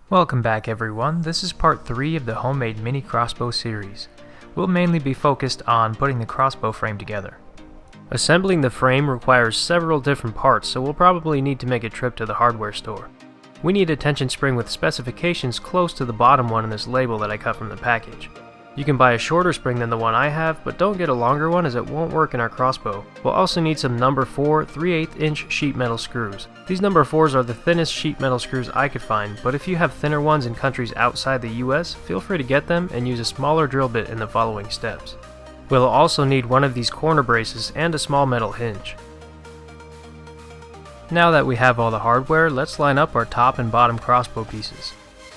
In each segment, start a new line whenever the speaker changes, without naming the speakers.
Welcome back everyone, this is part 3 of the homemade mini crossbow series. We'll mainly be focused on putting the crossbow frame together. Assembling the frame requires several different parts, so we'll probably need to make a trip to the hardware store. We need a tension spring with specifications close to the bottom one in this label that I cut from the package. You can buy a shorter spring than the one I have, but don't get a longer one as it won't work in our crossbow. We'll also need some number 4 3/8 inch sheet metal screws. These number 4s are the thinnest sheet metal screws I could find, but if you have thinner ones in countries outside the US, feel free to get them and use a smaller drill bit in the following steps. We'll also need one of these corner braces and a small metal hinge. Now that we have all the hardware, let's line up our top and bottom crossbow pieces.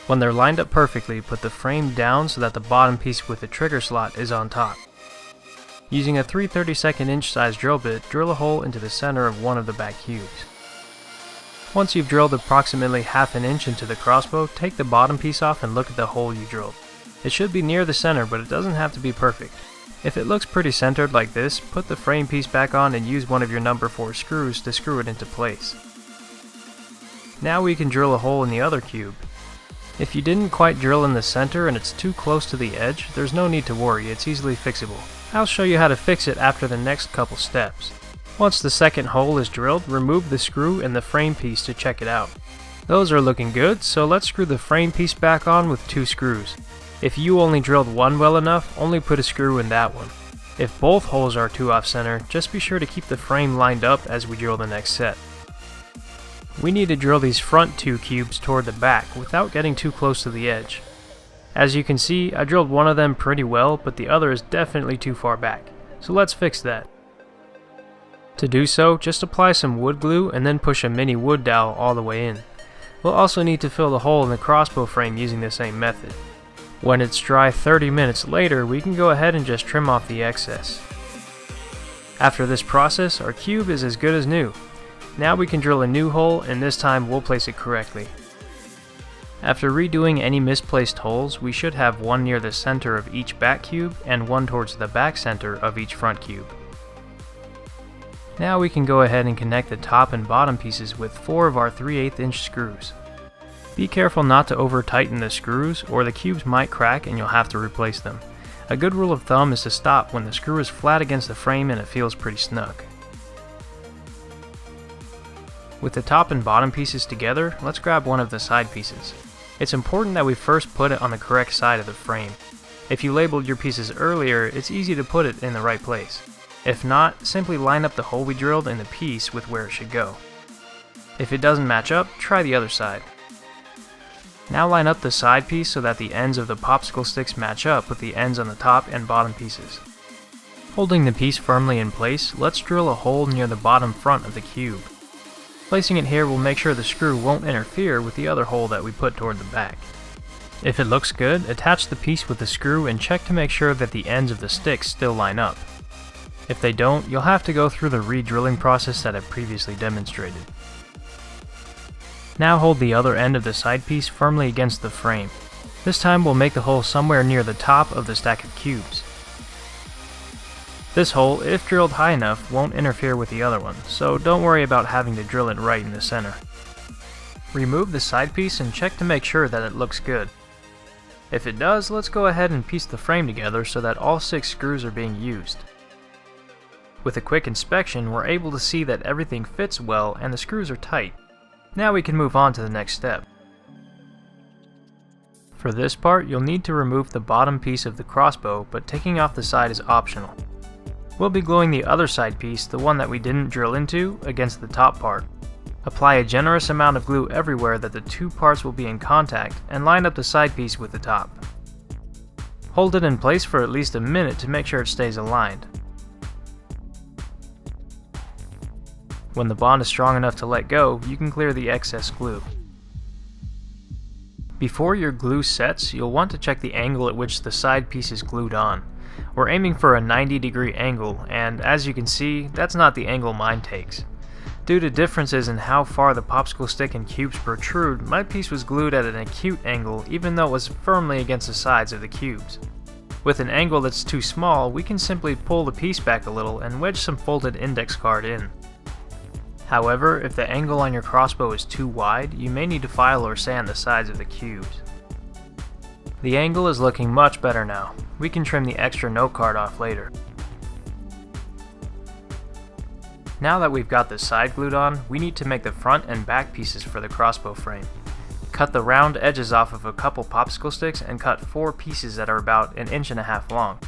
When they're lined up perfectly, put the frame down so that the bottom piece with the trigger slot is on top. Using a 3/32 inch size drill bit, drill a hole into the center of one of the back cubes. Once you've drilled approximately ½ an inch into the crossbow, take the bottom piece off and look at the hole you drilled. It should be near the center, but it doesn't have to be perfect. If it looks pretty centered like this, put the frame piece back on and use one of your number 4 screws to screw it into place. Now we can drill a hole in the other cube. If you didn't quite drill in the center and it's too close to the edge, there's no need to worry, it's easily fixable. I'll show you how to fix it after the next couple steps. Once the second hole is drilled, remove the screw and the frame piece to check it out. Those are looking good, so let's screw the frame piece back on with 2 screws. If you only drilled one well enough, only put a screw in that one. If both holes are too off center, just be sure to keep the frame lined up as we drill the next set. We need to drill these front 2 cubes toward the back without getting too close to the edge. As you can see, I drilled one of them pretty well, but the other is definitely too far back, so let's fix that. To do so, just apply some wood glue and then push a mini wood dowel all the way in. We'll also need to fill the hole in the crossbow frame using the same method. When it's dry 30 minutes later, we can go ahead and just trim off the excess. After this process, our cube is as good as new. Now we can drill a new hole, and this time we'll place it correctly. After redoing any misplaced holes, we should have one near the center of each back cube and one towards the back center of each front cube. Now we can go ahead and connect the top and bottom pieces with 4 of our 3/8 inch screws. Be careful not to over tighten the screws or the cubes might crack and you'll have to replace them. A good rule of thumb is to stop when the screw is flat against the frame and it feels pretty snug. With the top and bottom pieces together, let's grab one of the side pieces. It's important that we first put it on the correct side of the frame. If you labeled your pieces earlier, it's easy to put it in the right place. If not, simply line up the hole we drilled in the piece with where it should go. If it doesn't match up, try the other side. Now line up the side piece so that the ends of the popsicle sticks match up with the ends on the top and bottom pieces. Holding the piece firmly in place, let's drill a hole near the bottom front of the cube. Placing it here will make sure the screw won't interfere with the other hole that we put toward the back. If it looks good, attach the piece with the screw and check to make sure that the ends of the sticks still line up. If they don't, you'll have to go through the re-drilling process that I've previously demonstrated. Now hold the other end of the side piece firmly against the frame. This time we'll make the hole somewhere near the top of the stack of cubes. This hole, if drilled high enough, won't interfere with the other one, so don't worry about having to drill it right in the center. Remove the side piece and check to make sure that it looks good. If it does, let's go ahead and piece the frame together so that all 6 screws are being used. With a quick inspection, we're able to see that everything fits well and the screws are tight. Now we can move on to the next step. For this part, you'll need to remove the bottom piece of the crossbow, but taking off the side is optional. We'll be gluing the other side piece, the one that we didn't drill into, against the top part. Apply a generous amount of glue everywhere that the 2 parts will be in contact, and line up the side piece with the top. Hold it in place for at least a minute to make sure it stays aligned. When the bond is strong enough to let go, you can clear the excess glue. Before your glue sets, you'll want to check the angle at which the side piece is glued on. We're aiming for a 90-degree angle, and as you can see, that's not the angle mine takes. Due to differences in how far the popsicle stick and cubes protrude, my piece was glued at an acute angle even though it was firmly against the sides of the cubes. With an angle that's too small, we can simply pull the piece back a little and wedge some folded index card in. However, if the angle on your crossbow is too wide, you may need to file or sand the sides of the cubes. The angle is looking much better now. We can trim the extra note card off later. Now that we've got the side glued on, we need to make the front and back pieces for the crossbow frame. Cut the round edges off of a couple popsicle sticks and cut 4 pieces that are about 1.5 inches long.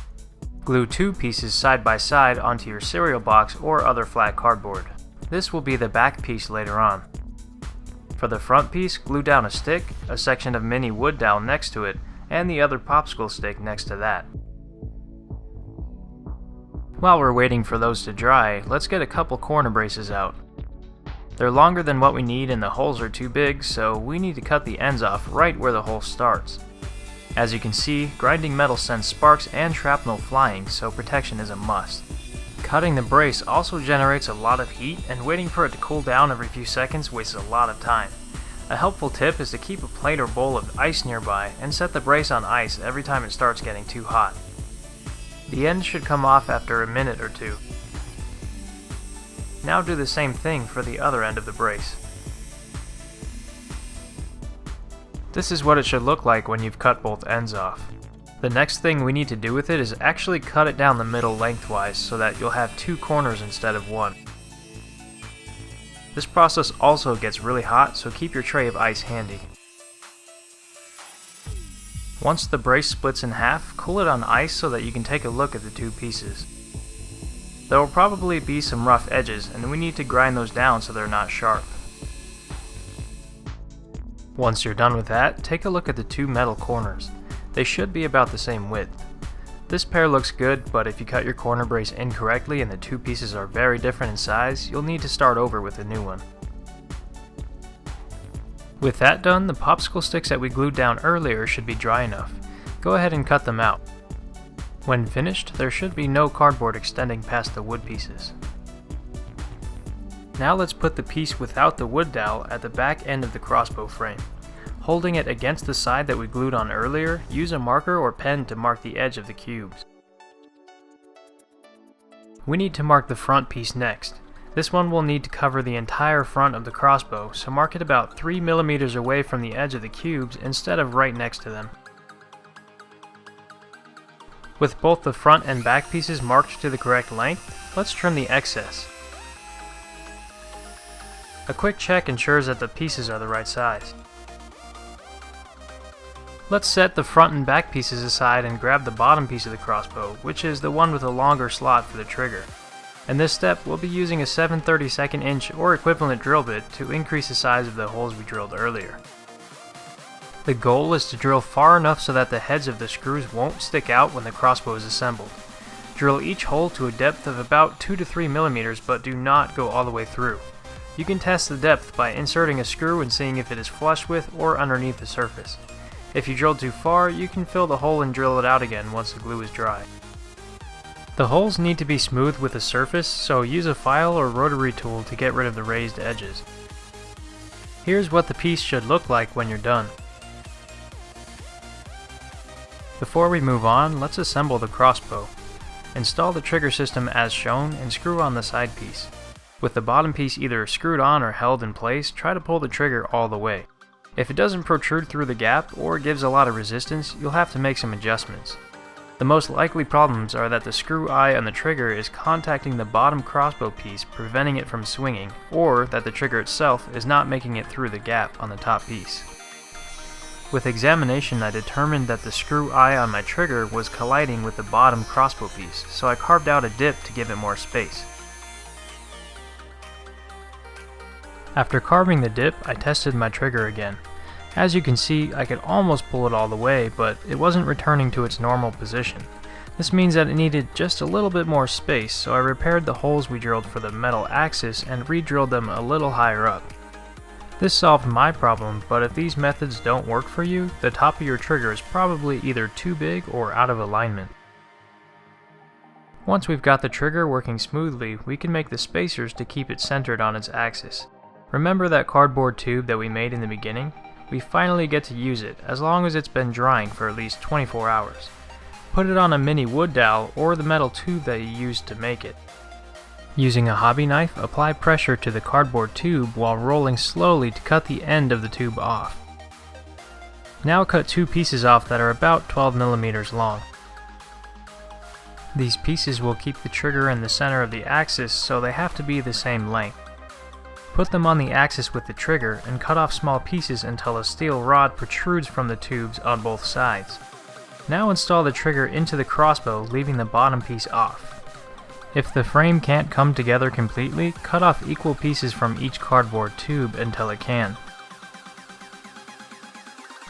Glue 2 pieces side by side onto your cereal box or other flat cardboard. This will be the back piece later on. For the front piece, glue down a stick, a section of mini wood dowel next to it, and the other popsicle stick next to that. While we're waiting for those to dry, let's get a couple corner braces out. They're longer than what we need and the holes are too big, so we need to cut the ends off right where the hole starts. As you can see, grinding metal sends sparks and shrapnel flying, so protection is a must. Cutting the brace also generates a lot of heat, and waiting for it to cool down every few seconds wastes a lot of time. A helpful tip is to keep a plate or bowl of ice nearby and set the brace on ice every time it starts getting too hot. The ends should come off after a minute or two. Now do the same thing for the other end of the brace. This is what it should look like when you've cut both ends off. The next thing we need to do with it is actually cut it down the middle lengthwise so that you'll have 2 corners instead of 1. This process also gets really hot, so keep your tray of ice handy. Once the brace splits in half, cool it on ice so that you can take a look at the 2 pieces. There will probably be some rough edges, and we need to grind those down so they're not sharp. Once you're done with that, take a look at the 2 metal corners. They should be about the same width. This pair looks good, but if you cut your corner brace incorrectly and the 2 pieces are very different in size, you'll need to start over with a new one. With that done, the popsicle sticks that we glued down earlier should be dry enough. Go ahead and cut them out. When finished, there should be no cardboard extending past the wood pieces. Now let's put the piece without the wood dowel at the back end of the crossbow frame. Holding it against the side that we glued on earlier, use a marker or pen to mark the edge of the cubes. We need to mark the front piece next. This one will need to cover the entire front of the crossbow, so mark it about 3 mm away from the edge of the cubes instead of right next to them. With both the front and back pieces marked to the correct length, let's trim the excess. A quick check ensures that the pieces are the right size. Let's set the front and back pieces aside and grab the bottom piece of the crossbow, which is the one with a longer slot for the trigger. In this step, we'll be using a 7/32 inch or equivalent drill bit to increase the size of the holes we drilled earlier. The goal is to drill far enough so that the heads of the screws won't stick out when the crossbow is assembled. Drill each hole to a depth of about 2 to 3 mm, but do not go all the way through. You can test the depth by inserting a screw and seeing if it is flush with or underneath the surface. If you drilled too far, you can fill the hole and drill it out again once the glue is dry. The holes need to be smooth with the surface, so use a file or rotary tool to get rid of the raised edges. Here's what the piece should look like when you're done. Before we move on, let's assemble the crossbow. Install the trigger system as shown and screw on the side piece. With the bottom piece either screwed on or held in place, try to pull the trigger all the way. If it doesn't protrude through the gap or gives a lot of resistance, you'll have to make some adjustments. The most likely problems are that the screw eye on the trigger is contacting the bottom crossbow piece, preventing it from swinging, or that the trigger itself is not making it through the gap on the top piece. With examination, I determined that the screw eye on my trigger was colliding with the bottom crossbow piece, so I carved out a dip to give it more space. After carving the dip, I tested my trigger again. As you can see, I could almost pull it all the way, but it wasn't returning to its normal position. This means that it needed just a little bit more space, so I repaired the holes we drilled for the metal axis and re-drilled them a little higher up. This solved my problem, but if these methods don't work for you, the top of your trigger is probably either too big or out of alignment. Once we've got the trigger working smoothly, we can make the spacers to keep it centered on its axis. Remember that cardboard tube that we made in the beginning? We finally get to use it, as long as it's been drying for at least 24 hours. Put it on a mini wood dowel or the metal tube that you used to make it. Using a hobby knife, apply pressure to the cardboard tube while rolling slowly to cut the end of the tube off. Now cut two pieces off that are about 12 millimeters long. These pieces will keep the trigger in the center of the axis, so they have to be the same length. Put them on the axis with the trigger and cut off small pieces until a steel rod protrudes from the tubes on both sides. Now install the trigger into the crossbow, leaving the bottom piece off. If the frame can't come together completely, cut off equal pieces from each cardboard tube until it can.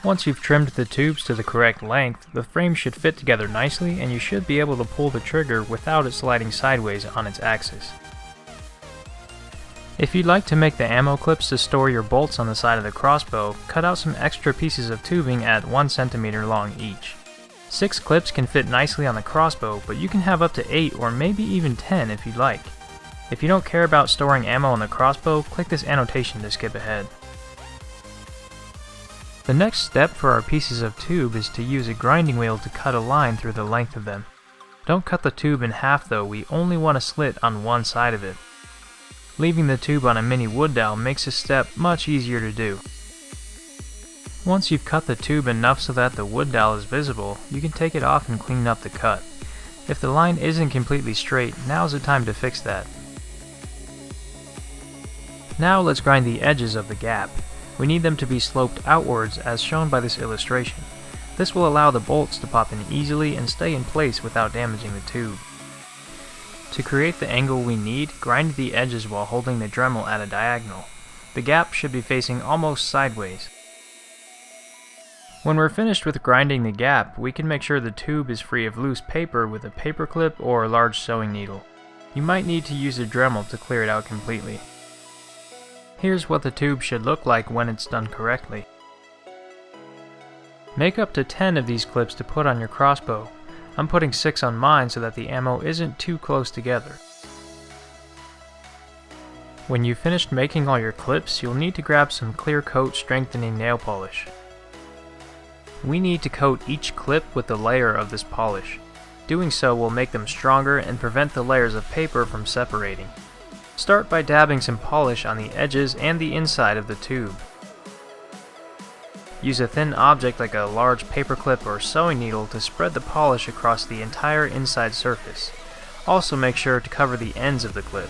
Once you've trimmed the tubes to the correct length, the frame should fit together nicely and you should be able to pull the trigger without it sliding sideways on its axis. If you'd like to make the ammo clips to store your bolts on the side of the crossbow, cut out some extra pieces of tubing at 1 centimeter long each. 6 clips can fit nicely on the crossbow, but you can have up to 8 or maybe even 10 if you'd like. If you don't care about storing ammo on the crossbow, click this annotation to skip ahead. The next step for our pieces of tube is to use a grinding wheel to cut a line through the length of them. Don't cut the tube in half though, we only want a slit on one side of it. Leaving the tube on a mini wood dowel makes this step much easier to do. Once you've cut the tube enough so that the wood dowel is visible, you can take it off and clean up the cut. If the line isn't completely straight, now's the time to fix that. Now let's grind the edges of the gap. We need them to be sloped outwards as shown by this illustration. This will allow the bolts to pop in easily and stay in place without damaging the tube. To create the angle we need, grind the edges while holding the Dremel at a diagonal. The gap should be facing almost sideways. When we're finished with grinding the gap, we can make sure the tube is free of loose paper with a paper clip or a large sewing needle. You might need to use a Dremel to clear it out completely. Here's what the tube should look like when it's done correctly. Make up to 10 of these clips to put on your crossbow. I'm putting 6 on mine so that the ammo isn't too close together. When you've finished making all your clips, you'll need to grab some clear coat strengthening nail polish. We need to coat each clip with a layer of this polish. Doing so will make them stronger and prevent the layers of paper from separating. Start by dabbing some polish on the edges and the inside of the tube. Use a thin object like a large paper clip or sewing needle to spread the polish across the entire inside surface. Also make sure to cover the ends of the clip.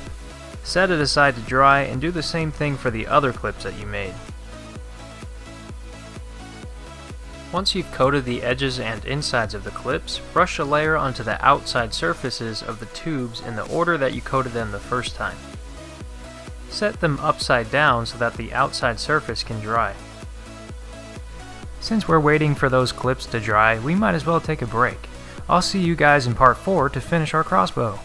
Set it aside to dry and do the same thing for the other clips that you made. Once you've coated the edges and insides of the clips, brush a layer onto the outside surfaces of the tubes in the order that you coated them the first time. Set them upside down so that the outside surface can dry. Since we're waiting for those clips to dry, we might as well take a break. I'll see you guys in part 4 to finish our crossbow.